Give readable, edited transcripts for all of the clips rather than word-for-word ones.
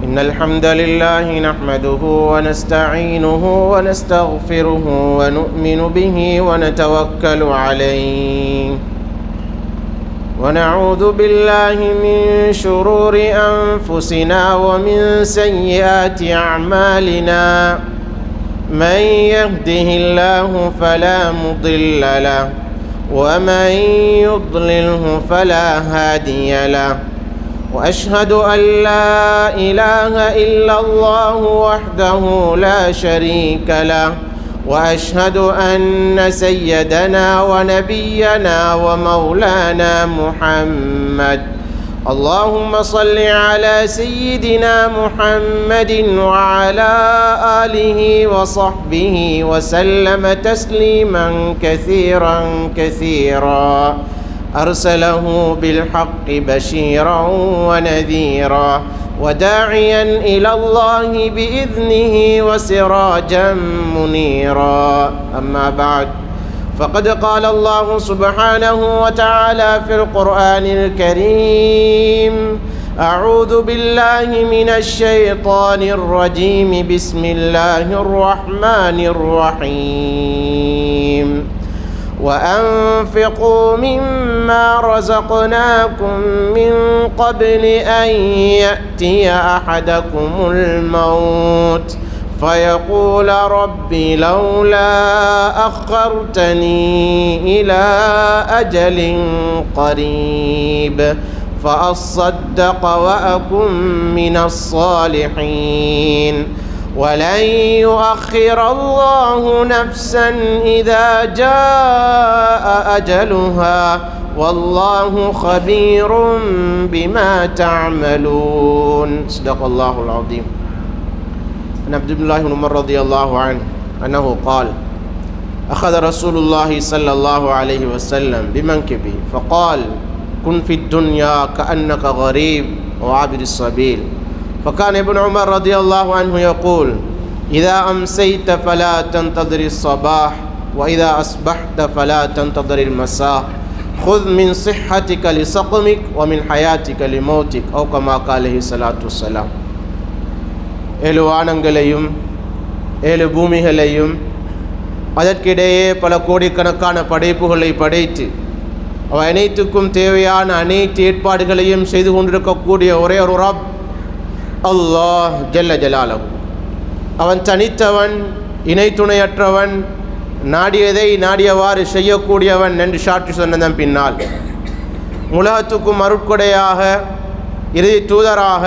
إن الحمد لله نحمده ونستعينه ونستغفره ونؤمن به ونتوكل عليه ونعوذ بالله من شرور أنفسنا ومن سيئات أعمالنا من يهده الله فلا مضل له ومن يضلله فلا هادي له وأشهد أن لا إله إلا الله وحده لا شريك له وأشهد أن سيدنا ونبينا ومولانا محمد اللهم صل على سيدنا محمد وعلى آله وصحبه وسلم تسليما كثيرا كثيرا أرسله بالحق بشيرا ونذيرا وداعيا إلى الله بإذنه وسراجا منيرا أما بعد فقد قال الله سبحانه وتعالى في القرآن الكريم أعوذ بالله من الشيطان الرجيم بسم الله الرحمن الرحيم وأنفقوا مما رزقناكم من قبل أن يأتي أحدكم الموت فيقول ربي لولا أخرتني إلى أجل قريب فأصدق وأكن من الصالحين ولن يؤخر الله نفسا إذا جاء أجلها والله خبير بما تعملون صدق الله العظيم. عن عبد الله بن عمر رضي الله عنه أنه قال أخذ رسول الله صلى الله عليه وسلم بمنكبه فقال كن في الدنيا كأنك غريب وعابر السبيل فكان ابن عمر رضي الله عنه يقول إذا أمسيت فلا تنتظر الصباح وإذا أصبحت فلا تنتظر المساء خذ من صحتك لسقمك ومن حياتك لموتك أو كما قال عليه الصلاة والسلام. ஏழு வானங்களையும் ஏழு பூமிகளையும் அதற்கிடையே பல கோடிக்கணக்கான படைப்புகளை படைத்து அவை அனைத்துக்கும் தேவையான அனைத்து ஏற்பாடுகளையும் செய்து கொண்டிருக்கக்கூடிய ஒரே ஒரு ரப் அல்லாஹ் ஜல்ல ஜலாலஹு. அவன் தனித்தவன், இணை துணையற்றவன், நாடியதை நாடியவாறு செய்யக்கூடியவன் என்று சாற்றி சொன்னதன் பின்னால் உலகத்துக்கும் அருட்கொடையாக, இறுதி தூதராக,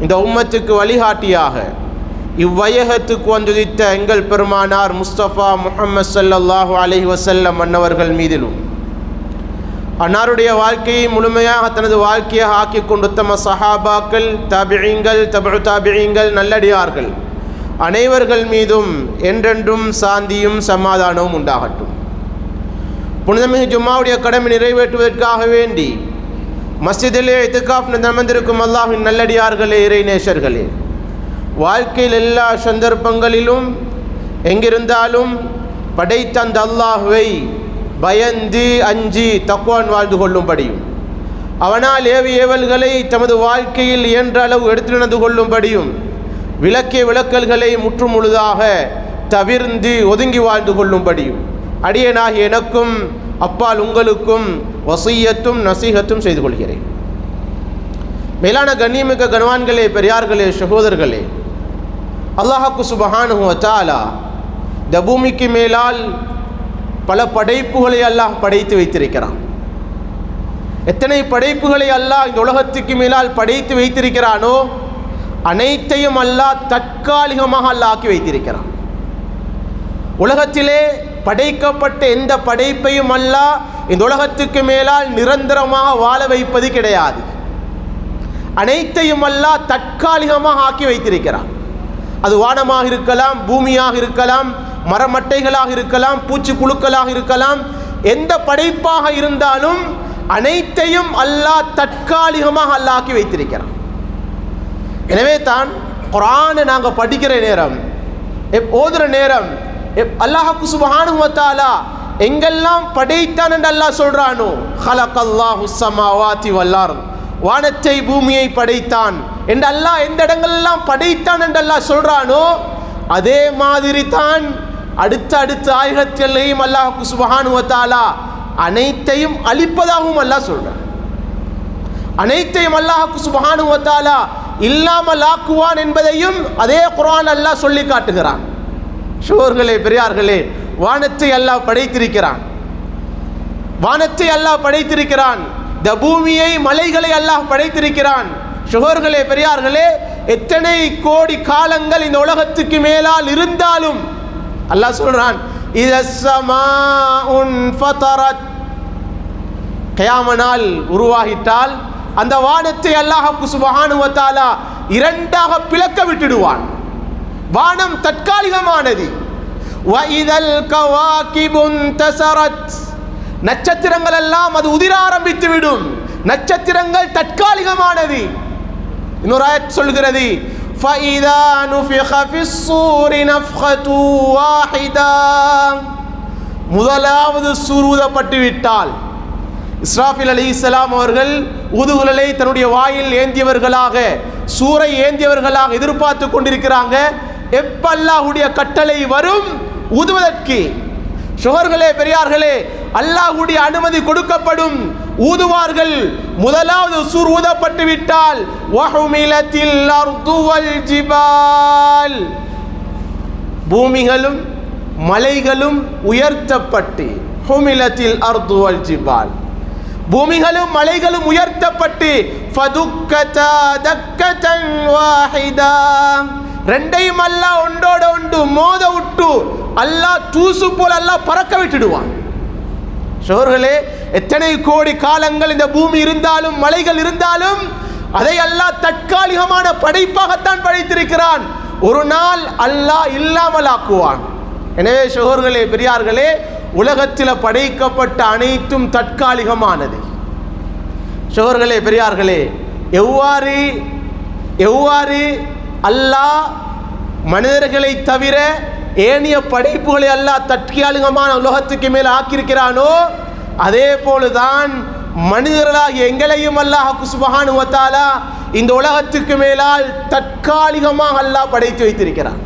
இந்த உம்மத்துக்கு வழிகாட்டியாக இவ்வையகத்துக்கு வந்துதித்த எங்கள் பெருமானார் முஸ்தபா முஹம்மது ஸல்லல்லாஹு அலைஹி வஸல்லம் அன்னவர்கள் மீதிலும் அன்னாருடைய வாழ்க்கையை முழுமையாக தனது வாழ்க்கையாக ஆக்கி கொண்டு தம சஹாபாக்கள், தாபிஈங்கள், தபு தாபிஈங்கள், நல்லடியார்கள் அனைவர்கள் மீதும் என்றென்றும் சாந்தியும் சமாதானமும் உண்டாகட்டும். புனிதமிகு ஜும்மாவுடைய கடமை நிறைவேற்றுவதற்காக வேண்டி மஸ்ஜிதிலே இத்திகாஃப் அமர்ந்திருக்கும் அல்லாஹ்வின் நல்லடியார்களே, இறை நேசர்களே, வாழ்க்கையில் எல்லா சந்தர்ப்பங்களிலும் எங்கிருந்தாலும் படைத்த அந்த அல்லாஹ்வை பயந்து அஞ்சி தக்வான் வாழ்ந்து கொள்ளும்படியும் அவனால் ஏவிய ஏவல்களை தமது வாழ்க்கையில் இயன்ற அளவு எடுத்து நடந்து கொள்ளும்படியும் விளக்கிய விளக்கல்களை முற்றுமுழுதாக தவிர்ந்து ஒதுங்கி வாழ்ந்து கொள்ளும்படியும் அடியேனாகிய எனக்கும் அப்பால் உங்களுக்கும் வசியத்தும் நசீகத்தும் செய்து கொள்கிறேன். மேலான கண்ணியமிக்க கனவான்களே, பெரியார்களே, சகோதரர்களே, அல்லாஹ்வுக்கு சுப்ஹானஹு வ தஆலா இந்த பூமிக்கு மேலால் பல படைப்புகளை அல்லாஹ் படைத்து வைத்திருக்கிறான். எத்தனை படைப்புகளை அல்லாஹ் இந்த உலகத்துக்கு மேலால் படைத்து வைத்திருக்கிறானோ அனைத்தையும் அல்லாஹ் தற்காலிகமாக அல்லாஹ் ஆக்கி வைத்திருக்கிறான். உலகத்திலே படைக்கப்பட்ட எந்த படைப்பையும் அல்லாஹ் இந்த உலகத்துக்கு மேலால் நிரந்தரமாக வாழ வைப்பது கிடையாது. அனைத்தையும் அல்லாஹ் தற்காலிகமாக ஆக்கி வைத்திருக்கிறான். அது வானமாக இருக்கலாம், பூமியாக இருக்கலாம், மரமட்டைகளாக இருக்கலாம், பூச்சி புழுக்களாக இருக்கலாம், எந்த படைப்பாக இருந்தாலும் அனைத்தையும் அல்லாஹ் தற்காலிகமாக அல்லாஹ் வைத்திருக்கிறான். எனவே தான் குர்ஆனை நாங்கள் படிக்கிற நேரம், ஓதுற நேரம் அல்லாஹ்வுக்கு சுப்ஹானஹு வ தஆலா எங்கெல்லாம் படைத்தான் என்று அல்லாஹ் சொல்றானோ, ஹலக்கல்லாஹு ஸமாவாதி வல் அர்த், வானத்தை பூமியை படைத்தான் என்று அல்லாஹ் எந்த இடங்கள்லாம் படைத்தான் என்று அல்லாஹ் சொல்றானோ அதே மாதிரி தான் அடுத்த ஆயகத்திலையும் அல்லாஹ் சுப்ஹானஹு வ தஆலா அனைத்தையும் அழிப்பதாகவும் அல்லாஹ் சொல்றான். அனைத்தையும் அல்லாஹ் சுப்ஹானஹு வ தஆலா இல்லாமல் ஆக்குவான் என்பதையும் அதே குர்ஆன் அல்லாஹ் சொல்லி காட்டுகிறான். சகோதரர்களே, பெரியார்களே, வானத்தை அல்லாஹ் படைத்திருக்கிறான். வானத்தை அல்லாஹ் படைத்திருக்கிறான். இந்த பூமியை, மலைகளை அல்லாஹ் படைத்திருக்கிறான். சகோதரர்களே, பெரியார்களே, எத்தனை கோடி காலங்கள் இந்த உலகத்துக்கு மேலால் இருந்தாலும் அல்லாஹ் சொல்றான், இதஸ்ஸமாஉன் ஃபதரத், கியாம நாள் உருவாகிட்டால் அந்த வானத்தை அல்லாஹ் சுப்ஹானஹு வ தஆலா இரண்டாக பிளக்க விட்டுடுவான். வானம் தற்காலிகமானது. வஇதல் கவாகிபுன் தஸரத், நட்சத்திரங்கள் எல்லாம் அது உதிர ஆரம்பித்து விடும். நட்சத்திரங்கள் தற்காலிகமானது. இன்னொரு ஆயத் சொல்கிறது, فَإِذَا نُفِخَ فِي الصُّورِ نَفْخَةٌ وَاحِدَةٌ, முதலாவது சூர் ஊதப்பட்டு விட்டால் இஸ்ராஃபில் அலைஹிஸ்ஸலாம் அவர்கள் ஊதுகுழலை தன்னுடைய வாயில் ஏந்தியவர்களாக, சூரை ஏந்தியவர்களாக எதிர்பார்த்து கொண்டிருக்கிறாங்க. எப்ப அல்லாஹ்வுடைய கட்டளை வரும் ஊதுவதற்கு. சகோதரர்களே, பெரியார்களே, அல்லாஹ்வுடைய அனுமதி கொடுக்கப்படும், ஊதுவார்கள். முதலாவது சூர் ஊதப்பட்டு விட்டால் வஹுமிலத்தில் அர்து வல் ஜிபால், பூமிகளும் மலைகளும் உயர்த்தப்பட்டு, ஹுமிலத்தில் அர்து வல் ஜிபால், பூமிகளும் மலைகளும் உயர்த்தப்பட்டு, ஃபதுக்கதா தக்கதன் வாஹிதா, ரெண்டையும் அல்லாஹ் ஒன்றோட ஒன்று மோத விட்டு அல்லாஹ் தூசு போல் அல்லாஹ் பறக்க விட்டுடுவான். சகோதரர்களே, எத்தனை கோடி காலங்கள் இந்த பூமி இருந்தாலும் மலைகள் இருந்தாலும் அதை அல்லாஹ் தற்காலிகமான படைப்பாகத்தான் படைத்திருக்கிறான். ஒரு நாள் அல்லாஹ் இல்லாமல் ஆக்குவான். எனவே சகோதரர்களே, பெரியார்களே, உலகத்தில் படைக்கப்பட்ட அனைத்தும் தற்காலிகமானது. சகோதரர்களே, பெரியார்களே, எவ்வாறு அல்லாஹ் மனிதர்களை தவிர ஏனைய படைப்புகளை அல்லாஹ் தற்காலிகமான உலகத்துக்கு மேல் ஆக்கியிருக்கிறானோ அதே போலதான் மனிதர்களாகிய எங்களையும் அல்லாஹ் சுப்ஹானஹு வ தஆலா இந்த உலகத்துக்கு மேலால் தற்காலிகமாக அல்லாஹ் படைத்து வைத்திருக்கிறான்.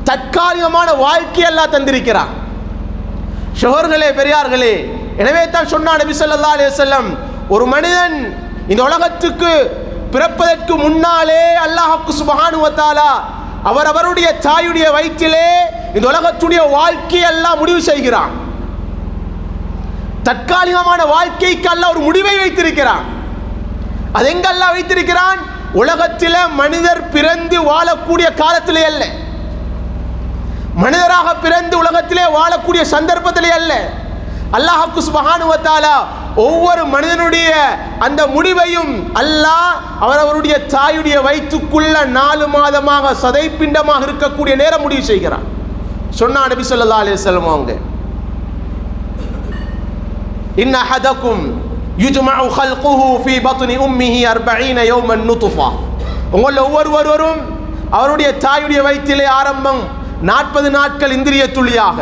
தற்காலிகமான வாழ்க்கை அல்லாஹ் தந்திருக்கிறான். சகோதரர்களே, பெரியார்களே, எனவே தான் சொன்னான் நபி ஸல்லல்லாஹு அலைஹி வஸல்லம், ஒரு மனிதன் இந்த உலகத்துக்கு பிறப்பதற்கு முன்னாலே அல்லாஹ் சுப்ஹானஹு வ தஆலா அவருடைய தாயுடைய வயிற்றிலே இந்த உலகத்துடைய வாழ்க்கையை அல்லாஹ் முடிவு செய்கிறான். தற்காலிகமான வாழ்க்கைக்கு அல்லாஹ் ஒரு முடிவை வைத்திருக்கிறான். அது எங்க அல்லாஹ் வைத்திருக்கிறான்? உலகத்திலே மனிதர் பிறந்து வாழக்கூடிய காலத்திலே அல்ல, மனிதராக பிறந்து உலகத்திலே வாழக்கூடிய சந்தர்ப்பத்திலே அல்ல. அல்லாஹ் சுப்ஹானஹு வ தஆலா ஒவ்வொரு மனிதனுடைய அந்த முடிவையும் அல்லாஹ் அவருடைய தாயுடைய வயிற்றுக்குள்ள 4 மாதமாக சதைப்பிண்டமாக இருக்கக்கூடிய நேரம் முடிவு செய்கிறான். சொன்னா நபி ஸல்லல்லாஹு அலைஹி வஸல்லம் அவங்க, இன்ன அஹதக்கும் யுஜ்மஉ ஹல்குஹு ஃபீ பத்னி உம்மிஹி 40 யௌமன் நுத்ஃபா, உங்கள் ஒவ்வொருவரும் அவருடைய தாயுடைய வயிற்றிலே ஆரம்பம் 40 நாட்கள் இந்திரிய துளியாக,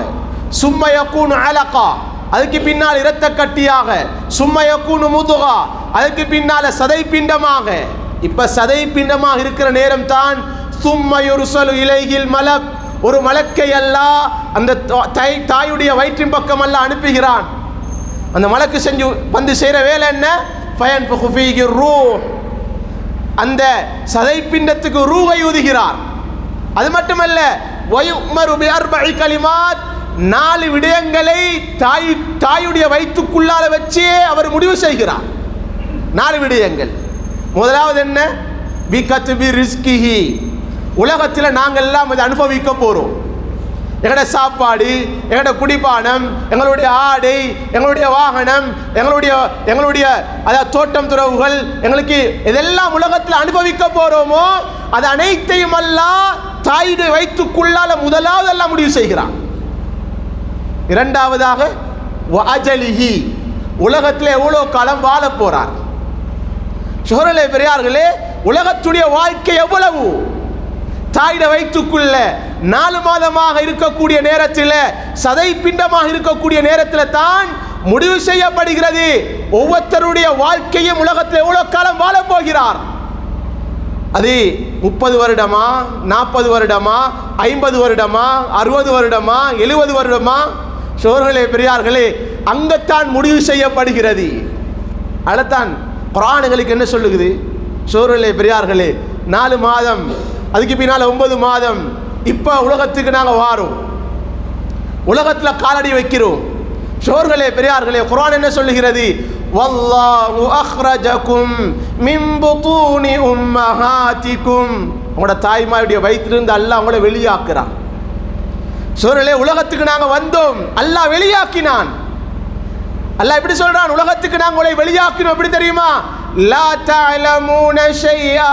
சும்ம யகூனு அலகா, அதுக்கு பின்னால் இரத்த கட்டியாக, சும்ம யகூனு முதுகா, அதுக்கு பின்னால சதை பிண்டமாக. இப்ப சதை பிண்டமாக இருக்கிற நேரம் தான் சும்ம யுர்சலு இலைஹில் மலக், ஒரு மலக்கை அல்லாஹ் அந்த தாயுடைய வயிற்றின் பக்கம் அல்லாஹ் அனுப்புகிறான். அந்த மலக்கு செஞ்சு வந்து செய்கிற வேலை என்ன? ஃபயன்ஃபுகு ஃபீஹி ரூஹ், அந்த சதை பிண்டத்துக்கு ரூஹை ஊதுகிறார். அது மட்டுமல்ல, வயுமரு பிஅர்பஇ கலிமாத், 4 விடயங்களை தாயுடைய வயிற்றுக்குள்ளால வச்சே அவர் முடிவு செய்கிறார். 4 விடயங்கள். முதலாவது என்ன? பிகத்பி ரிஸ்கிஹி, உலகத்தில் நாங்கள் எல்லாம் அதை அனுபவிக்க போறோம். எங்களோட சாப்பாடு, எங்களோட குடிபானம், எங்களுடைய ஆடை, எங்களுடைய வாகனம், எங்களுடைய அதாவது தோட்டம் துறவுகள், எங்களுக்கு இதெல்லாம் உலகத்தில் அனுபவிக்க போறோமோ அது அனைத்தையும் அல்லாஹ் தாயுடைய வயிற்றுக்குள்ளால முதலாவது எல்லாம் முடிவு செய்கிறான். இரண்டாவதாக வஅஜலிஹி, உலகத்தில் எவ்வளோ காலம் வாழ போறார். சகோதரர்களே, பெரியார்களே, உலகத்துடைய வாழ்க்கை எவ்வளவு? தாயிட வயிற்றுக்குள்ள 4 மாதமாக இருக்கக்கூடிய நேரத்தில், சதை பிண்டமாக இருக்கக்கூடிய நேரத்தில் தான் முடிவு செய்யப்படுகிறது ஒவ்வொருத்தருடைய வாழ்க்கையும் உலகத்தில் எவ்வளவு காலம் வாழ போகிறார். அது 30 வருடமா, 40 வருடமா, 50 வருடமா, 60 வருடமா, 70 வருடமா? சோர்களே பெரியார்களே, அங்கத்தான் முடிவு செய்யப்படுகிறது. அதத்தான் குர்ஆன்களுக்கு என்ன சொல்லுகிறது? சோர்களே பெரியார்களே, 4 மாதம், அதுக்கு பின்னால் 9 மாதம். இப்போ உலகத்துக்கு நாங்கள் வாரோம், உலகத்தில் காலடி வைக்கிறோம். சோர்களே பெரியார்களே, குர்ஆன் என்ன சொல்லுகிறது? வல்லாஹு அக்ரஜகும் மின் புதூனி உம்மஹாத்திக்கும். உங்களோட தாய்மாருடைய வயிற்றிலிருந்து அல்லாஹ் உங்களை வெளியாக்குறான். சோர்களே, உலகத்துக்கு நாங்கள் வந்தோம், அல்லாஹ் வெளியாக்கினான். அல்லாஹ் எப்படி சொல்றான்? உலகத்துக்கு நாங்கள் உங்களை வெளியாக்கினோம். எப்படி தெரியுமா? லா தஅலமூன ஷைஆ,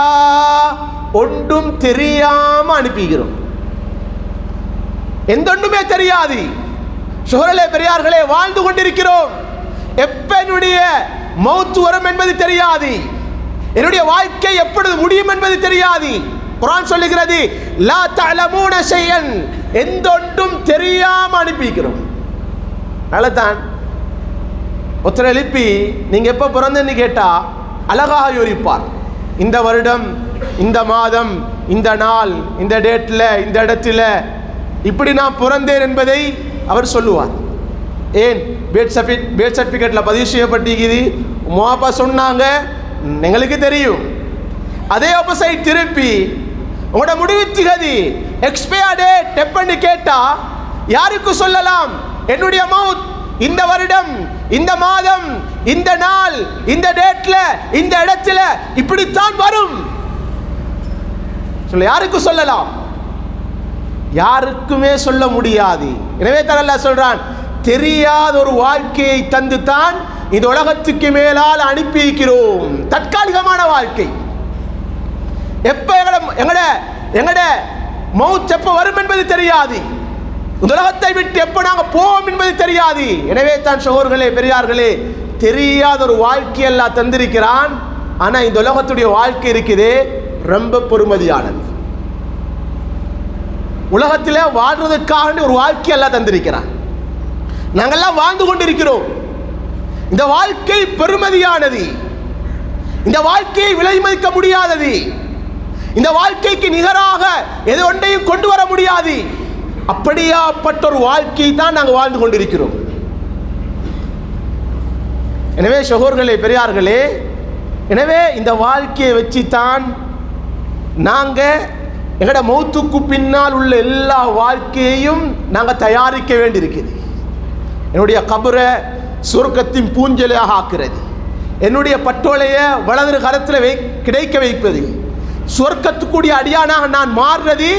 ஒன்றும் தெரியாம அனுப்பிக்கிறோம். எந்த ஒன்றுமே தெரியாது. சோர்களே பெரியார்களே, வாழ்ந்து கொண்டிருக்கிறோம். எப்ப என்னுடைய மௌத் வரும் என்பது தெரியாது, என்னுடைய வாழ்க்கை எப்பொழுது முடியும் என்பது தெரியாது. குர்ஆன் சொல்லுகிறது, லா தஅலமூன ஷைஅன், எந்த ஒன்றும் தெரியாம அனுப்பிக்கிறோம். நல்லதான் ஒருத்தர் எழுப்பி நீங்க எப்ப பிறந்தன்னு கேட்டா அழகாக யோசிப்பார். இந்த வருடம், இந்த மாதம், இந்த நாள், இந்த டேட்ல, இந்த இடத்துல இப்படி நான் பிறந்தேன் என்பதை அவர் சொல்லுவார். ஏன்? பேர்த் சர்டிஃபிகேட்டில் பதிவு செய்யப்பட்டிருக்குது, மோப்பா சொன்னாங்க, எங்களுக்கு தெரியும். அதே ஆப்போசைட் திருப்பி உங்களோட முடிவு திகதி எக்ஸ்பயர் டேட் எப்பன்னு கேட்டா யாருக்கு சொல்லலாம்? என்னுடைய மவுத் இந்த வருடம், இந்த மாதம், இந்த நாள், இந்த டேட்ல, இந்த இடத்துல இப்படித்தான் வரும் சொல்ல யாருக்கு சொல்லலாம்? யாருக்குமே சொல்ல முடியாது. எனவே தான் அல்லாஹ் சொல்றான், தெரியாத ஒரு வாழ்க்கையை தந்து தான் இந்த உலகத்துக்கு மேலால் அனுப்பி இருக்கிறோம். தற்காலிகமான வாழ்க்கை. எப்ப எங்கட மௌத் எப்ப வரும் என்பது தெரியாது. இந்த உலகத்தை விட்டு எப்ப நாங்க போவோம் என்பது தெரியாது. எனவே தான் சகோதரர்களே பெரியார்களே, தெரியாத ஒரு வாழ்க்கை எல்லாம் தந்திருக்கிறான். ஆனா இந்த உலகத்துடைய வாழ்க்கை இருக்குதே ரொம்ப பொறுமதியானது. உலகத்தில் வாழ்றதுக்காக ஒரு வாழ்க்கை எல்லாம் தந்திருக்கிறான். நாங்கெல்லாம் வாழ்ந்து கொண்டிருக்கிறோம். இந்த வாழ்க்கை பெருமதியானது. இந்த வாழ்க்கையை விலை மதிக்க முடியாதது. இந்த வாழ்க்கைக்கு நிகராக எது ஒன்றையும் கொண்டு வர முடியாது. அப்படியாப்பட்ட ஒரு வாழ்க்கையை தான் நாங்கள் வாழ்ந்து கொண்டிருக்கிறோம். எனவே சகோதரர்களே பெரியார்களே, எனவே இந்த வாழ்க்கையை வச்சுத்தான் நாங்கள் எங்களோட மௌத்துக்கு பின்னால் உள்ள எல்லா வாழ்க்கையையும் நாங்கள் தயாரிக்க வேண்டியிருக்குது. என்னுடைய கபரை சுருக்கத்தின் பூஞ்சலையாக ஆக்குறது, என்னுடைய பட்டோலையை வலது கரத்தில் கிடைக்க வைப்பது, சுவர்க்கத்துக்குரிய அடியானாக நான் மாறுறது,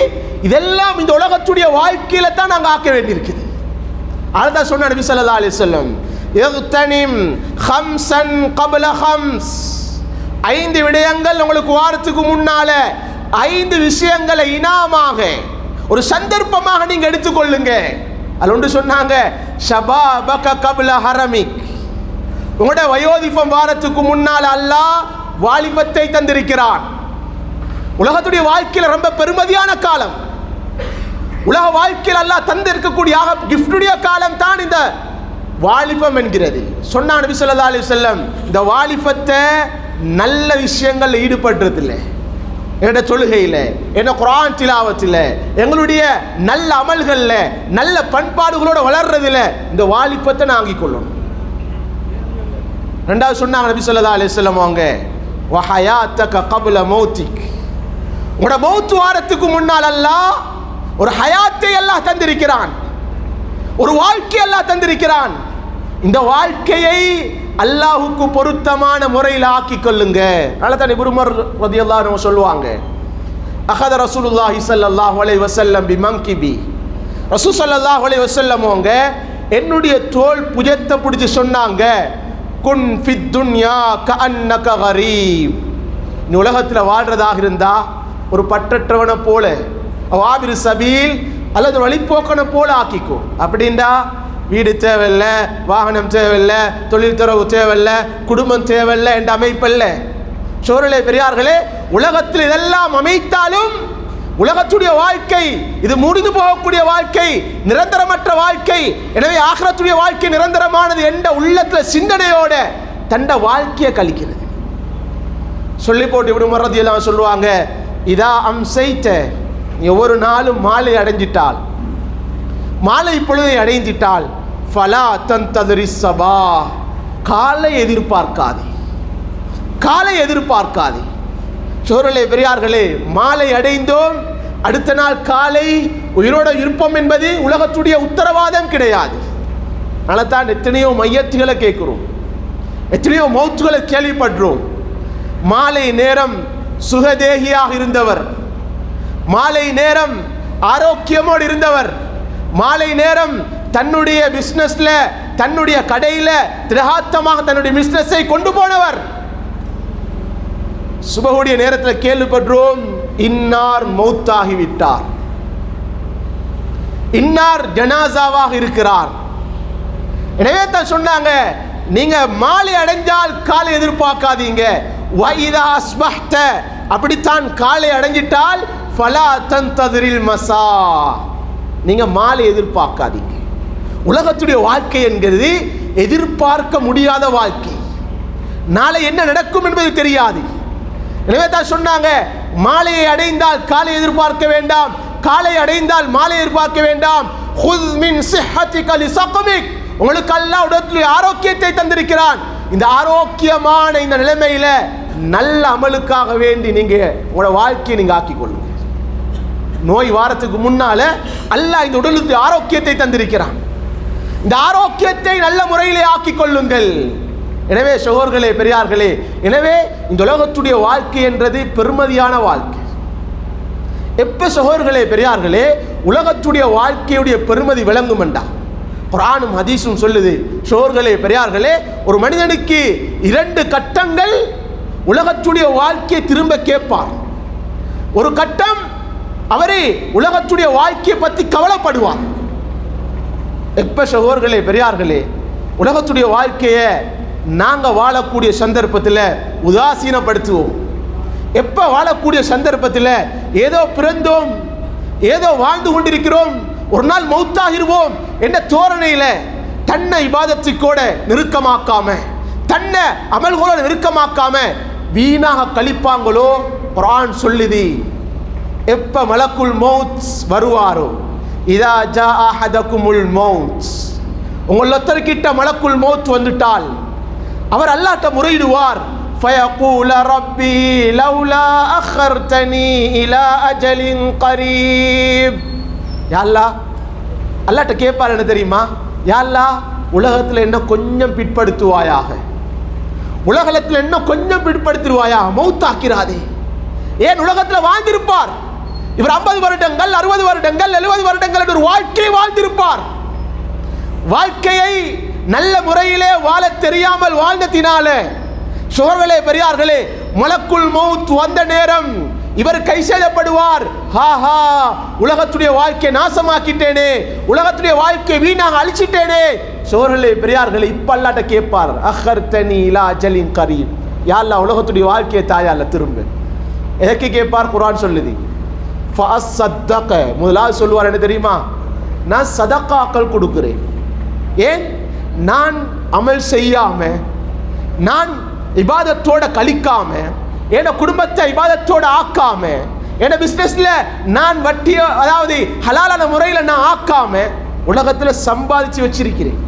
இதெல்லாம் இந்த உலகத்துடைய வாழ்க்கையில தான் நாங்கள் ஆக்க வேண்டியிருக்குது. அதுதான் சொன்ன நபி ஸல்லல்லாஹு அலைஹி வஸல்லம், இக்தனிம் ஹம்ஸன் கப்ல ஹம்ஸ், 5 விடயங்கள் உங்களுக்கு வாரத்துக்கு முன்னால 5 விஷயங்களை இனாமாக ஒரு சந்தர்ப்பமாக நீங்க எடுத்துக்கொள்ளுங்க. அது ஒன்று சொன்னாங்க, ஷபாபக கப்ல ஹரமிக், உங்களுடைய வயோதிபம் வாரத்துக்கு முன்னால் அல்லாஹ் வாலிபத்தை தந்திருக்கிறான். உலகத்துடைய வாழ்க்கையில் ரொம்ப பெருமதியான காலம். உலக வாழ்க்கையில் அல்லாஹ் தந்திருக்கக்கூடிய கிஃப்டுடைய காலம் தான் இந்த வாலிபம் என்கிறது. சொன்னா நபி ஸல்லல்லாஹு அலைஹி வஸல்லம், இந்த வாலிபத்தை நல்ல விஷயங்கள் ஈடுபடுறதில்லை, என்னோட தொழுகையில், என்ன குர்ஆன் திலாவத்தில், எங்களுடைய நல்ல அமல்களில், நல்ல பண்பாடுகளோடு வளர்றதில் இந்த வாலிபத்தை நாங்கிக் கொள்ளணும். ரெண்டாவது சொன்னாங்க நபி ஸல்லல்லாஹு அலைஹி வஸல்லம், அவங்க வஹயாத்தக கப்ல மௌத்திக், உங்களோட மௌத் வாரத்துக்கு முன்னால் அல்லாஹ் ஒரு ஹயாத்தை அல்லாஹ் தந்திருக்கிறான், ஒரு வாழ்க்கை அல்லாஹ் தந்திருக்கிறான். இந்த வாழ்க்கையை அல்லாஹுக்கு பொருத்தமான முறையில் ஆக்கிக் கொள்ளுங்க. அதனால தான் இப்னு உமர் ரலியல்லாஹு அன்ஹு சொல்லுவாங்க, அஹத ரசூலுல்லாஹி ஸல்லல்லாஹு அலைஹி வஸல்லம் பிமன்கிபி, ரசூல் ஸல்லல்லாஹு அலைஹி வஸல்லம் அவங்க என்னுடைய தோள் புஜத்தை பிடிச்சி சொன்னாங்க, குன் ஃபித் துன்யா கஅன்னக கரீப், இந்த உலகத்தில் வாழ்றதாக இருந்தா ஒரு பற்றற்றவனை போல, வாபிரு சபீல் அல்லது வழிபோக்கனை போல ஆக்கிக்கோ. அப்படின்டா வீடு தேவையில்லை, வாகனம் தேவையில்லை, தொழில் துறவு தேவையில்லை, குடும்பம் தேவையில்லை என்ற அமைப்பல்ல. சோழர்களே பெரியார்களே, உலகத்தில் இதெல்லாம் அமைத்தாலும் உலகத்துடைய வாழ்க்கை இது முடிந்து போகக்கூடிய வாழ்க்கை, நிரந்தரமற்ற வாழ்க்கை. எனவே ஆகிரத்துடைய வாழ்க்கை நிரந்தரமானது என்ற உள்ளத்தில் சிந்தனையோட தண்ட வாழ்க்கையை கழிக்கிறது. சொல்லி போட்டு இப்னு உமர் ரலியல்லாஹு சொல்லுவாங்க, இதா அம்சைத, ஒவ்வொரு நாளும் மாலை அடைஞ்சிட்டால், மாலை பொழுதை அடைஞ்சிட்டால், ஃபலா தந்ததிரி சபா, காலை எதிர்பார்க்காதே, காலை எதிர்பார்க்காதே. சோழர்களே பெரியார்களே, மாலை அடைந்தோம், அடுத்த நாள் காலை உயிரோட இருப்போம் என்பது உலகத்துடைய உத்தரவாதம் கிடையாது. அதனால தான் எத்தனையோ மையத்துகளை கேட்கிறோம், எத்தனையோ மௌத்துகளை கேள்விப்படுறோம். மாலை நேரம் சுகதேகியாக இருந்தவர், மாலை நேரம் ஆரோக்கியமோடு இருந்தவர், மாலை நேரம் தன்னுடைய பிசினஸ்ல, தன்னுடைய கடையில திரகாத்தமாக தன்னுடைய பிசினஸை கொண்டு போனவர், சுபகுடைய நேரத்தில் கேள்விப்படுறோம், இன்னார் மௌத்தாகிவிட்டார், இன்னார் ஜனாசாவாக இருக்கிறார். எனவே தான் சொன்னாங்க, நீங்க மாலை அடைஞ்சால் காலை எதிர்பார்க்காதீங்க. வைதா அஸ்பஹ்த, அப்படித்தான் காலை அடைஞ்சிட்டால் ஃபலா தந்ததிரில் மசா, நீங்க மாலை எதிர்பார்க்காதீங்க. உலகத்துடைய வாழ்க்கை என்கிறது எதிர்பார்க்க முடியாத வாழ்க்கை. நாளை என்ன நடக்கும் என்பது தெரியாது. எனவே தான் சொன்னாங்க, மாலையை அடைந்தால் காலை எதிர்பார்க்க வேண்டாம், காலை அடைந்தால் மாலை எதிர்பார்க்க வேண்டாம். குஸ் மின் சிஹ்ஹதிக லிஸக்மிக், உங்களுக்கு அல்லாஹ் உடலுடைய ஆரோக்கியத்தை தந்திருக்கிறான். இந்த ஆரோக்கியமான இந்த நிலைமையில நல்ல அமலுக்காக வேண்டி நீங்க உங்களோட வாழ்க்கையை நீங்க ஆக்கிக் கொள்ளுங்க. நோய் வாரத்துக்கு முன்னால அல்லாஹ் இந்த உடலுக்கு ஆரோக்கியத்தை தந்திருக்கிறான். இந்த ஆரோக்கியத்தை நல்ல முறையிலே ஆக்கிக் கொள்ளுங்கள். எனவே சகோதரர்களே பெரியார்களே, எனவே இந்த உலகத்துடைய வாழ்க்கை என்றது பெருமதியான வாழ்க்கை. எப்ப சகோதரர்களே பெரியார்களே உலகத்துடைய வாழ்க்கையுடைய பெருமதி விளங்கும் என்றா குர்ஆனும் ஹதீஸும் சொல்லுது. சகோதரர்களே பெரியார்களே, ஒரு மனிதனுக்கு 2 கட்டங்கள் உலகத்துடைய வாழ்க்கையை திரும்ப கேட்பார். ஒரு கட்டம் அவரே உலகத்துடைய வாழ்க்கையை பற்றி கவலைப்படுவார். எப்ப சகோதரர்களே பெரியார்களே உலகத்துடைய வாழ்க்கையை நாங்க வாழக்கூடிய சந்தர்ப்பத்தில் உதாசீனப்படுத்துவோம். எப்ப வாழக்கூடிய சந்தர்ப்பத்தில் ஏதோ பிறந்தோம், ஏதோ வாழ்ந்து கொண்டிருக்கிறோம், ஒரு நாள் மௌத்தாகிருவோம் என்ற தோரணையில தன்னை இபாதத்துக்கோட நெருக்கமாக்காம, தன்னை அமல்களோட நெருக்கமாக்காம வீணாக கழிப்பாங்களோ குர்ஆன் சொல்லுது. எப்ப மலக்குல் மௌத் வருவாரோ, இதா ஜா அஹதகுமுல் மௌத், உங்கள் ஒருத்தர்கிட்ட மலக்குல் மௌத் வந்துட்டால் அவர் அல்லாஹ்ட்ட முறையிடுவார். ஃபயகூல ரப்பி லவ்லா அഖர்தனி இலா அஜலின் கரீப், யா அல்லாஹ், அல்லாஹ்ட்ட கேட்பார் என்ன தெரியுமா, யா அல்லாஹ் உலகத்தில் என்ன கொஞ்சம் பிற்படுத்துவாயாக, உலகத்தில் என்ன கொஞ்சம் பிற்படுத்திடுவாயா, மௌத்தாக்கிறாதே. ஏன் உலகத்தில் வாழ்ந்திருப்பார் இவர் 50 வருடங்கள் 60 வருடங்கள் 70 வருடங்கள் என்ற ஒரு வாழ்க்கையை வாழ்ந்திருப்பார். வாழ்க்கையை நல்ல முறையிலே வாழ தெரியாமல் வாழ்ந்ததினால சோர்களே பெரியார்களே மலக்குல் மௌத் வந்த நேரம் இவர் கை செய்யப்படுவார். ஹாஹா, உலகத்துடைய வாழ்க்கையை நாசமாக்கிட்டேனே, உலகத்துடைய வாழ்க்கையை வீணாக அழிச்சிட்டேனே. சோர்களே பெரியார்களே, இப்ப அல்லாஹ்ட்ட கேட்பார், அഖர்தனி இலா அஜலின் கரீப், யா அல்லாஹ் உலகத்துடைய வாழ்க்கையை தாயால திரும்ப. எதற்கு கேட்பார்? குர்ஆன் சொல்லுது. ஃபஅஸ்ஸதக, முதலாவது சொல்லுவார் என்ன தெரியுமா, நான் சதகாக்கள் கொடுக்கிறேன். ஏன்? நான் அமல் செய்யாம, நான் இபாதத்தோட கழிக்காம, என் குடும்பத்தை இபாதத்தோட ஆக்காம, என் பிசினஸ்ல நான் வட்டிய அதாவது ஹலாலான முறையில் நான் ஆக்காம உலகத்தில் சம்பாதிச்சு வச்சிருக்கிறேன்.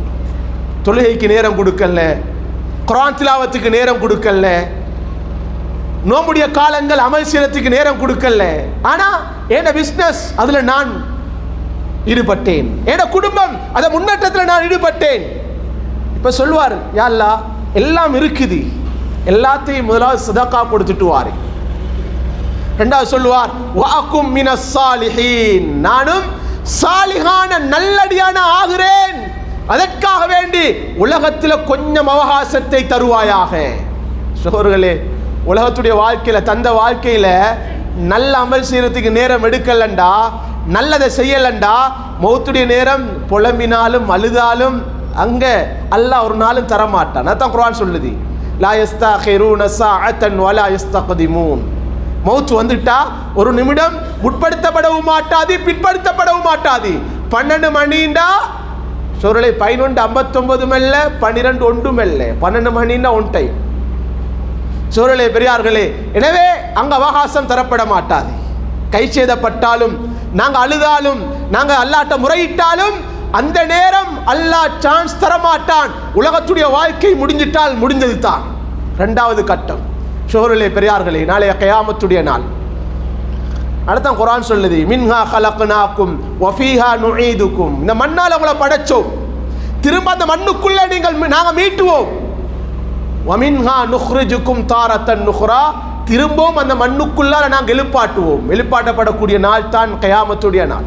தொழுகைக்கு நேரம் கொடுக்கல, குர்ஆன் திலாவத்துக்கு நேரம் கொடுக்கல, நோம்புடைய காலங்கள் அமல் செய்யறதுக்கு நேரம் கொடுக்கல. ஆனா என் பிசினஸ் அதுல நான் ஈடுபட்டேன், என் குடும்பம் அத முன்னேற்றத்தில் நான் ஈடுபட்டேன். இப்ப சொல்லுவார், யா அல்லாஹ் எல்லாம் இருக்குது, எல்லாத்தையும் முதலாவது சதகா கொடுத்துட்டு வாரு. இரண்டாவது சொல்லுவார், வஅகும் மினஸ் சாலிஹீன், நானும் சாலிஹான நல்லடியான ஆகிறேன், அதற்காக வேண்டி உலகத்தில் கொஞ்சம் அவகாசத்தை தருவாயாக. சகோதரர்களே, உலகத்துடைய வாழ்க்கையில தந்த வாழ்க்கையில நல்ல அமல் செய்யறதுக்கு நேரம் எடுக்கலண்டா, நல்லதை செய்யலண்டா, மௌத்துடைய நேரம் புலம்பினாலும் அழுதாலும் அங்க அல்லாஹ் ஒரு நாளும் தரமாட்டான். அதான் குர்ஆன் சொல்லுது, லா யஸ்தகிரூன ஸாஅத்தன் வலா யஸ்தக்திமூன், மௌத் வந்துட்டா ஒரு நிமிடம் முற்படுத்தப்படவும் மாட்டாது, பிற்படுத்தப்படவும் மாட்டாது. 12 மணிண்டா சோரலை 11:59 மெல்ல, 12 ஒன்று மெல்ல, 12 மணின்னா ஒன் டைம். சோழலே பெரியார்களே, எனவே அங்க அவகாசம் தரப்பட மாட்டாது. கை சேதப்பட்டாலும், நாங்க அழுதாலும், நாங்க அல்லாஹ்ட்ட முறையிட்டாலும் அந்த நேரம் அல்லாஹ் சான்ஸ் தரமாட்டான். உலகத்துடைய வாழ்க்கை முடிஞ்சிட்டால் முடிஞ்சது தான். இரண்டாவது கட்டம் சோழலே பெரியார்களே, நாளைய கியாமத்துடைய நாள். அடுத்த குர்ஆன் சொல்லுது, மின்ஹா கலக்னாக்கும் வஃபீஹா நுஈதுக்கும். இந்த மண்ணால் உங்களை படைச்சோம், திரும்ப அந்த மண்ணுக்குள்ள நாங்கள் மீட்டுவோம். வமின்ஹா நுஹ்ரிஜுக்கும் தாரத்தன் நுஹ்ரா. திரும்பவும் அந்த மண்ணுக்குள்ளார நாங்கள் எழுப்பாட்டுவோம். எழுப்பாட்டப்படக்கூடிய நாள் தான் கியாமத்துடைய நாள்.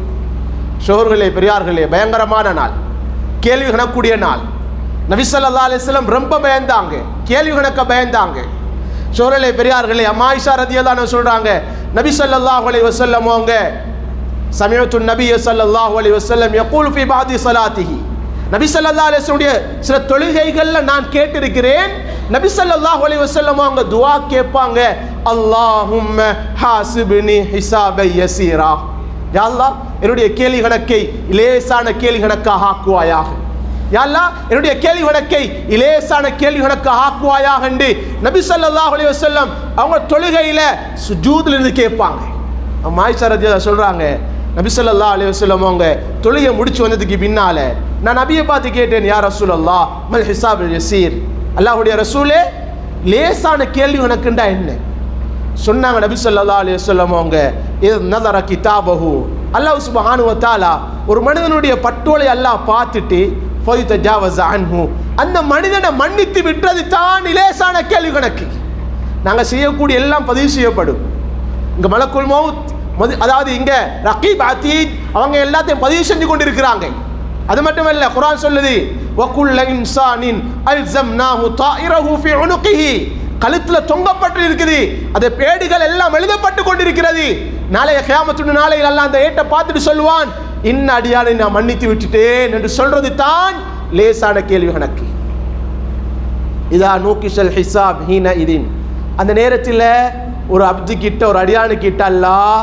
சோர்களே பெரியார்களே, பயங்கரமான நாள், கேள்வி கணக்கூடிய நாள். நபி ஸல்லல்லாஹு அலைஹி வஸல்லம் ரொம்ப பயந்தாங்க, கேள்வி கணக்க பயந்தாங்க. சோர்களே பெரியார்களே, அம்மா ஆயிஷா ரலியல்லாஹு அன்ஹா சொல்றாங்க, நபி ஸல்லல்லாஹு அலைஹி வஸல்லம் அவங்க சமிஅத்து நபிய ஸல்லல்லாஹு அலைஹி வஸல்லம் யகூல் ஃபீ பாதி ஸலாத்திஹி. நபி ஸல்லல்லாஹு அலைஹி வஸல்லம் சில தொழுகைகள்ல நான் கேட்டிருக்கிறேன், நபி ஸல்லல்லாஹு அலைஹி வஸல்லம் அவங்க துஆ கேட்பாங்க, அல்லாஹும்ம ஹாசிப்னி ஹிசாபை யஸீரா. யா அல்லாஹ், என்னுடைய கேள்வி கணக்கை இலேசான கேள்வி கணக்காக ஆக்குவாயாக. யா அல்லாஹ், என்னுடைய கேள்வி கணக்கை இலேசான கேள்வி கணக்காக ஆக்குவாயாக என்று நபி ஸல்லல்லாஹு அலைஹி வஸல்லம் அவங்க தொழுகையில சுஜூத்ல இருந்து கேட்பாங்க. ஆயிஷா ரலியல்லாஹு சொல்றாங்க, நபி ஸல்லல்லாஹு அலைஹி வஸல்லம் அவங்க தொழுகை முடிச்சு வந்ததுக்கு பின்னால நான் நபியை பார்த்து கேட்டேன், யா ரசூலல்லாஹ் மல் ஹிசாபுல் யஸீர். அல்லாஹ்வுடைய ரசூலே, லேசான கேள்வி கணக்குண்டா என்ன சொன்னாங்க. நபி ஸல்லல்லாஹு அலைஹி வஸல்லம் அவங்க இத் நஸர கிதாபஹு, அல்லாஹ் சுப்ஹானஹு வ தஆலா ஒரு மனிதனுடைய பட்டோலை அல்லாஹ் பார்த்துட்டு ஃபயதஜாவஸ அன்ஹு, அந்த மனிதனை மன்னித்து விட்டது தான் லேசான கேள்வி கணக்கு. நாங்கள் செய்யக்கூடிய எல்லாம் பதிவு செய்யப்படும். இங்க மலக்குல் மௌத், அதாவது இங்க ரகீப் அதீத் அவங்க எல்லாத்தையும் பதிவு செஞ்சு கொண்டிருக்கிறாங்க. அது மட்டுமல்ல, குர்ஆன் சொல்லுது, வகுல்ல இன்சானின் அல்ஸம்னாஹு தாயிரஹு ஃபீ உனுகிஹி, கழுத்துல தொங்கப்பட்டு இருக்குது, அந்த பேடுகள் எல்லாம் எழுதப்பட்டு கொண்டிருக்கிறது. நாளைய கியாமத்துடைய நாளையில் அல்லாஹ் அந்த ஏட்டை பார்த்துட்டு சொல்லுவான், இன்ன அடியானை நான் மன்னித்து விட்டுட்டேன் என்று சொல்றது தான் லேசான கேள்வி கணக்கு. இதா நூகிஷல் ஹிசாப் ஹீன இதின், அந்த நேரத்தில் ஒரு அப்து கிட்ட, ஒரு அடியானு கிட்ட அல்லாஹ்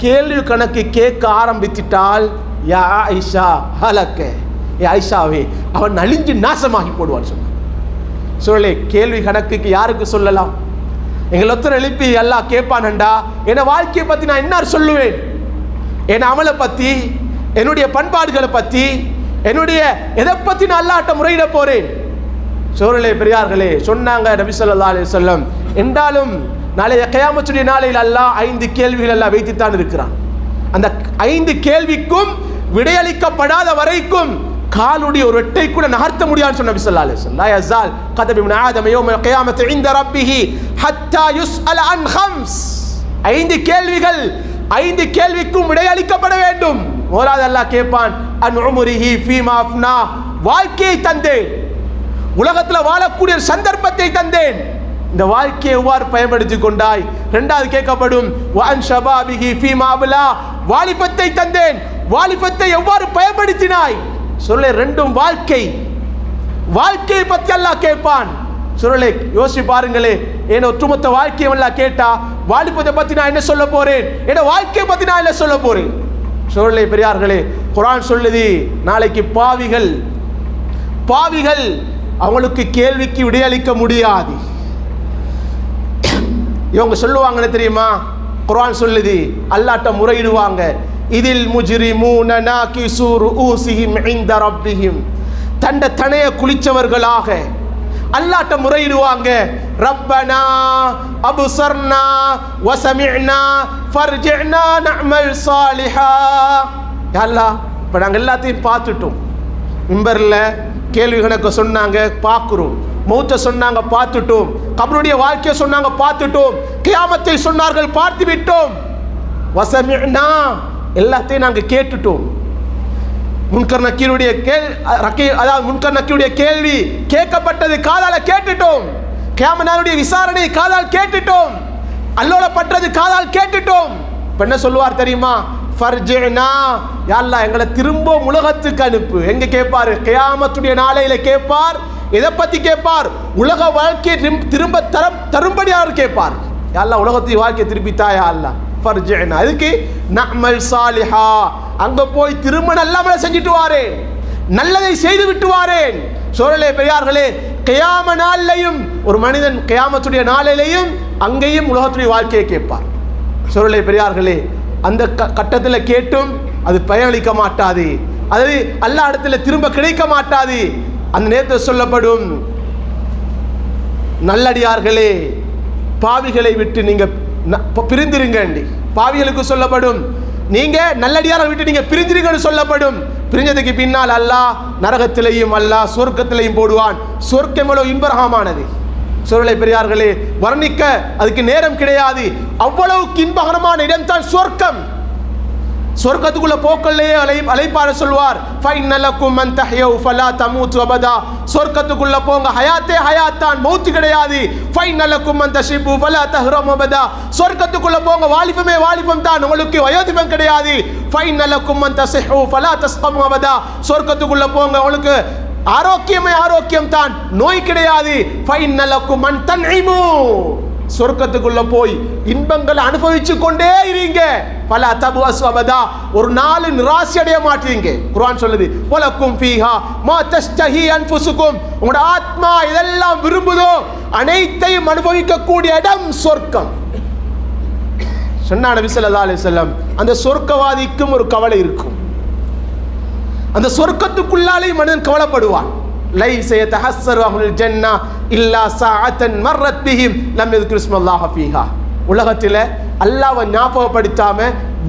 கேள்வி கணக்கு கேட்க ஆரம்பித்துட்டால், யா ஆயிஷா ஹலக்க, ஏ ஆயிஷாவே அவன் அழிஞ்சு நாசமாகி போடுவான் சொன்னான். சொல்லலே, கேள்வி கணக்குக்கு யாருக்கு சொல்லலாம்? எங்களை ஒருத்தர் எழுப்பி அல்லாஹ் கேட்பானண்டா, என் வாழ்க்கையை பற்றி நான் என்ன சொல்லுவேன்? என் அமலை பற்றி, என்னுடைய பண்பாடுகளை பற்றி, என்னுடைய எதை பற்றி நான் அல்லாஹ்ட்ட முறையிட போறேன்? சோழலே பெரியார்களே, சொன்னாங்க நபி ஸல்லல்லாஹு அலைஹி வஸல்லம், என்றாலும் நாளைய கியாமத்துடைய நாளையில் அல்லாஹ் 5 கேள்விகள் எல்லாம் வைத்துத்தான் இருக்கிறான். அந்த 5 கேள்விக்கும் விடையளிக்கப்படாத வரைக்கும் காலுடைய ஒரு எட்டை கூட நகர்த்த முடியாதுன்னு சொன்ன நபி ஸல்லல்லாஹு அலைஹி வஸல்லம். லா யஸால் கதபு மின் ஆதம யௌமல் கியாமத்தி இன்த ரப்பிஹி ஹத்தா யுஸ்அல அன் ஹம்ஸ். 5 கேள்விகள், 5 கேள்விக்கும் விடையளிக்கப்பட வேண்டும். முதலாவது அல்லாஹ் கேட்பான், அன் உம்ரிஹி ஃபீமா அஃப்னா, வாழ்க்கையை தந்தேன், உலகத்தில் வாழக்கூடிய சந்தர்ப்பத்தை தந்தேன், இந்த வாழ்க்கையை எவ்வாறு பயன்படுத்தி கொண்டாய்? இரண்டாவது கேட்கப்படும், வஅன் ஷபாபிஹி ஃபீமா அப்லா, வாலிபத்தை தந்தேன், வாலிபத்தை எவ்வாறு பயன்படுத்தினாய்? சொல்ல, ரெண்டும் வாழ்க்கையை பற்றி அல்லாஹ் கேட்பான். சொல்லலே, யோசிச்சு பாருங்களே, என் ஒட்டுமொத்த வாழ்க்கையை எல்லாம் கேட்டா வாலிபத்தை பத்தி நான் என்ன சொல்ல போறேன்? என் வாழ்க்கையை பத்தி நான் என்ன சொல்ல போறேன்? சொல்லலே பெரியார்களே, குர்ஆன் சொல்லுது, நாளைக்கு பாவிகள் அவங்களுக்கு கேள்விக்கு விடையளிக்க முடியாது. இவங்க சொல்லுவாங்கன்னு தெரியுமா? குர்ஆன் சொல்லுது, அல்லாஹ்ட்ட முறையிடுவாங்க, இதில் முஜ்ரிமூன நாகிசு ரூஸிஹிம் இன்த ரப்பிஹிம், தன்னைய குளிச்சவர்களாக அல்லாஹ்ட்ட முறையிடுவாங்க, ரப்பனா அப்ஸர்னா வஸமிஅனா ஃபர்ஜிஅனா நஅமல் சாலிஹா. யா அல்லாஹ், இப்போ நாங்கள் எல்லாத்தையும் பார்த்துட்டோம், மிம்பர்ல கேள்வி கணக்கு சொன்னாங்க பார்க்குறோம், மௌத்தை சொன்னாங்க பார்த்துட்டோம், கபருடைய வாழ்க்கையை சொன்னாங்க பார்த்துட்டோம், கியாமத்தை சொன்னார்கள் பார்த்து விட்டோம், வஸமிஅனா எல்லாத்தையும் நாங்கள் கேட்டுட்டோம், முன்கர் நக்கீருடைய கேள்வி கேட்கப்பட்டது காதால கேட்டுட்டோம், கியாமத் நாளுடைய விசாரணை காதால் கேட்டுட்டோம், அல்லோல பட்டது காதால் கேட்டுட்டோம். இப்ப என்ன சொல்லுவார் தெரியுமா? ஃபர்ஜினா, யா அல்லாஹ் எங்களை திரும்ப உலகத்துக்கு அனுப்பு. எங்க கேட்பாரு? கியாமத்துடைய நாளையில கேட்பார். எதை பத்தி கேட்பார்? உலக வாழ்க்கையை திரும்ப தரும்படி அவர் கேட்பார். யா அல்லாஹ் உலகத்தை வாழ்க்கையை திருப்பித்தாயா அல்லாஹ், ஃபர்ஜினா, அதுக்கு நஅமல் சாலிஹா, அங்க போய் திரும்ப நல்ல அமலை செஞ்சுட்டு வாரேன், நல்லதை செய்து விட்டு வாரேன். சோழலே பெரியார்களே, கியாம நாளிலையும் ஒரு மனிதன் கியாமத்துடைய நாளிலையும் அங்கேயும் உலகத்துடைய வாழ்க்கையை கேட்பார். சொல்லே பெரியார்களே, அந்த கட்டத்தில் கேட்டும் அது பயனளிக்க மாட்டாது, அது அல்லாஹ் இடத்துல திரும்ப கிடைக்க மாட்டாது. அந்த நேரத்தில் சொல்லப்படும், நல்லடியார்களே பாவிகளை விட்டு நீங்க பிரிந்திருங்க. பாவிகளுக்கு சொல்லப்படும், நீங்க நல்லடியாரை விட்டு நீங்க பிரிஞ்சிருங்கன்னு சொல்லப்படும். பிரிஞ்சதுக்கு பின்னால் அல்லாஹ் நரகத்திலையும் அல்லாஹ் சொர்க்கத்திலையும் போடுவான். சொர்க்கம் எவ்வளவு இன்பகரமானது சொல்லை பெரியார்களே, வர்ணிக்க அதுக்கு நேரம் கிடையாது. அவ்வளவுக்கு இன்பகரமான இடம் தான் சொர்க்கம். சொர்க்கத்துக்குள்ள போக்கல்லே அழைப்பார சொல்வார், ஃபைனலக்கும் மன் தஹ்யவு ஃபலா தமூது அபதா. சொர்க்கத்துக்குள்ள போங்க, ஹயாத்தே ஹயாத்தான், மௌத் கிடையாது. ஃபைனலக்கும் மன் தஷிபு ஃபலா தஹ்ரம் அபதா. சொர்க்கத்துக்குள்ள போங்க, வாலிபமே வாலிபம் தான், உங்களுக்கு வயோதிபம் கிடையாது. ஃபைனலக்கும் மன் தஸஹு ஃபலா தஸ்கம் அபதா. சொர்க்கத்துக்குள்ள போங்க, உங்களுக்கு ஆரோக்கியமே ஆரோக்கியம் தான், நோய் கிடையாது. ஃபைனலக்கும் மன் தன்இமு. சொர்க்கத்துக்குள்ள போய் இன்பங்களை அனுபவிச்சு கொண்டே இருங்க. பல தபுஅஸ் அபதா, ஒரு நாள் நிராசை அடைய மாட்டீங்க. குர்ஆன் சொல்லுது, வலக்கும் ஃபீஹா மா தஸ்தஹி அன்ஃபுசுக்கும். உங்களோட ஆத்மா இதெல்லாம் விரும்புதோ அனைத்தையும் அனுபவிக்கக்கூடிய இடம் சொர்க்கம். சொன்ன நபி ஸல்லல்லாஹு அலைஹி வஸல்லம், அந்த சொர்க்கவாதிக்கும் ஒரு கவலை இருக்கும். அந்த சொர்க்கத்துக்குள்ளாலே மனிதன் கவலைப்படுவான். லைஸ யதஹஸ்ஸரு அஹ்லுல் ஜன்னah இல்லா ஸாஅத்தன் மர்ரத் பிஹிம் லம் யذ்குரு இஸ்மல்லாஹ ஃபீஹா. உலகத்தில் அல்லாஹ்வை ஞாபகப்படுத்தாம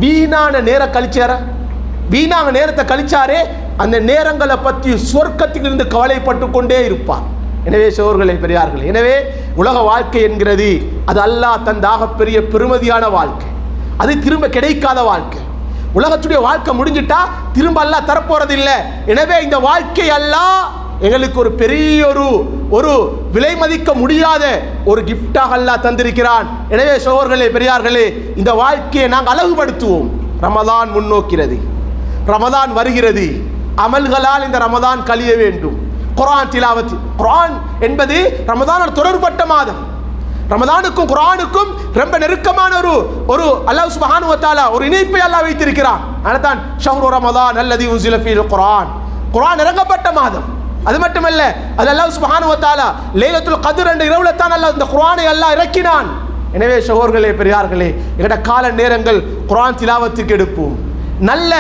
வீணான நேரத்தை கழிச்சாரே, அந்த நேரங்களை பற்றி சொர்க்கத்திலிருந்து கவலைப்பட்டு கொண்டே இருப்பார். எனவே சோர்களே பெரியார்களே, எனவே உலக வாழ்க்கை என்கிறது அது அல்லாஹ் தந்தாக பெரிய பெருமதியான வாழ்க்கை, அது திரும்ப கிடைக்காத வாழ்க்கை. உலகத்துடைய வாழ்க்கை முடிஞ்சிட்டா திரும்ப அல்லாஹ் தரப்போறது இல்லை. எனவே இந்த வாழ்க்கை அல்லாஹ் எங்களுக்கு ஒரு பெரிய ஒரு விலை மதிக்க முடியாத ஒரு கிஃப்டாக அல்லாஹ் தந்திருக்கிறான். எனவே சகோதரர்களே பெரியார்களே, இந்த வாழ்க்கையை நாங்கள் அழகுபடுத்துவோம். ரமதான் முன்னோக்கிறது, ரமதான் வருகிறது, அமல்களால் இந்த ரமதான் கழிய வேண்டும். குர்ஆன் திலாவத், குர்ஆன் என்பது ரமதானோடு தொடர்பட்ட மாதம். ரமதானுக்கும் குர்ஆனுக்கும் ரொம்ப நெருக்கமான ஒரு அல்லாஹ் சுப்ஹானஹு வ தஆலா ஒரு இணைப்பை அல்லாஹ் வைத்திருக்கிறான். அதுதான் ஷஹ்ரு ரமதான் அல்லதி உன்சில ஃபீல் குர்ஆன். குர்ஆன் இறங்கப்பட்ட மாதம். அது மட்டுமல்ல, அது அல்லாஹ் சுப்ஹானஹு வ தஆலா லைலத்துல் கத்ர் என்ற இரவுல தான் அல்லாஹ் இந்த குர்ஆனை அல்லாஹ் இறக்கினான். எனவே சகோதரர்களே பெரியார்களே, எங்கட கால நேரங்கள் குர்ஆன் திலாவத்துக்கு எடுப்போம். நல்ல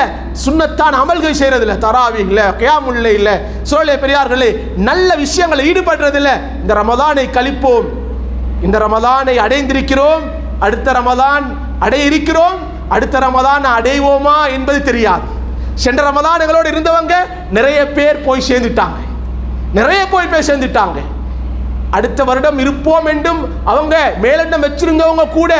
சுன்னத்தான அமல்கள் செய்யறதில்ல, தராவீஹ் இல்ல, கியாமுல் லைல் இல்ல, சோலே பெரியார்களே நல்ல விஷயங்களை ஈடுபடுறதில்ல. இந்த ரமதானை கழிப்போம். இந்த ரமதானை அடைந்திருக்கிறோம், அடுத்த ரமதான் அடைய இருக்கிறோம், அடுத்த ரமதான் அடைவோமா என்பது தெரியாது. சென்ற ரமதான் எங்களோடு இருந்தவங்க நிறைய பேர் போய் சேர்ந்துட்டாங்க, அடுத்த வருடம் இருப்போம் என்றும் அவங்க மேலெண்ணம் வச்சிருந்தவங்க கூட,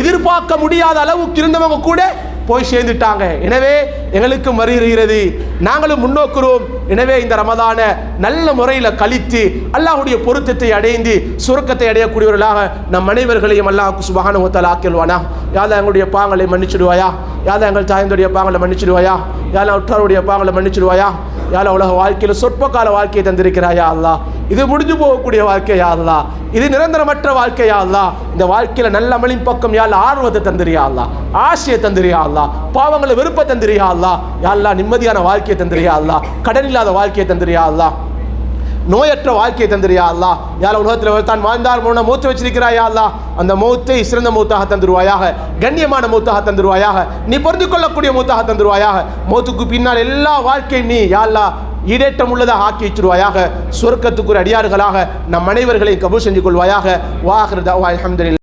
எதிர்பார்க்க முடியாத அளவுக்கு இருந்தவங்க கூட போய் சேர்ந்துட்டாங்க. எனவே எங்களுக்கு வருகிறது, நாங்களும் முன்னோக்குறோம். எனவே இந்த ரமதான நல்ல முறையில் கழித்து அல்லாஹ்வுடைய பொருத்தத்தை அடைந்து சுருக்கத்தை அடையக்கூடியவர்களாக நம் அனைவர்களையும் அல்லாஹ் சுப்ஹானஹு வ தஆலா ஆக்கிடுவானா. யாத எங்களுடைய பாவங்களை மன்னிச்சிடுவாயா, யாத எங்கள் தாயந்துடைய பாவங்களை மன்னிச்சிடுவாயா, யாத உற்றாருடைய பாவங்களை மன்னிச்சிடுவாயா, யாத உலக வாழ்க்கையில் சொற்ப கால வாழ்க்கையை தந்திருக்கிறாயா அல்லாஹ். இது முடிஞ்சு போகக்கூடிய வாழ்க்கையா அல்லாஹ், இது நிரந்தரமற்ற வாழ்க்கையா அல்லாஹ். இந்த வாழ்க்கையில் நல்ல அமலின் பக்கம் யாழ் ஆர்வத்தை தந்திரியா அல்லாஹ், ஆசையை தந்திரியா அல்லாஹ், பாவங்களை வெறுப்பை தந்திரியா அல்லாஹ். யா அல்லாஹ் நிம்மதியான வாழ்க்கையை தந்திரியா அல்லாஹ், கடன் இல்லாத வாழ்க்கையை தந்திரியா அல்லாஹ், நோயற்ற வாழ்க்கையை தந்திரியா அல்லாஹ். யாழ் உலகத்தில் தான் வாழ்ந்தார் மூணு மூத்து வச்சிருக்கிறாயா அல்லாஹ், அந்த மௌத்தை சிறந்த மௌத்தாக தந்துருவாயாக, கண்ணியமான மௌத்தாக தந்துருவாயாக, நீ பொருந்து கொள்ளக்கூடிய மௌத்தாக தந்துருவாயாக. மௌத்துக்கு பின்னால் எல்லா வாழ்க்கையும் நீ யா அல்லாஹ் ஈடேற்றம் உள்ளதாக ஆக்கி வச்சிருவாயாக. சொர்க்கத்துக்கு ஒரு அடியார்களாக நம் அனைவர்களையும் கபூல் செஞ்சு கொள்வாயாக. வாஹிர் தஅவா அல்ஹம்துலில்லாஹ்.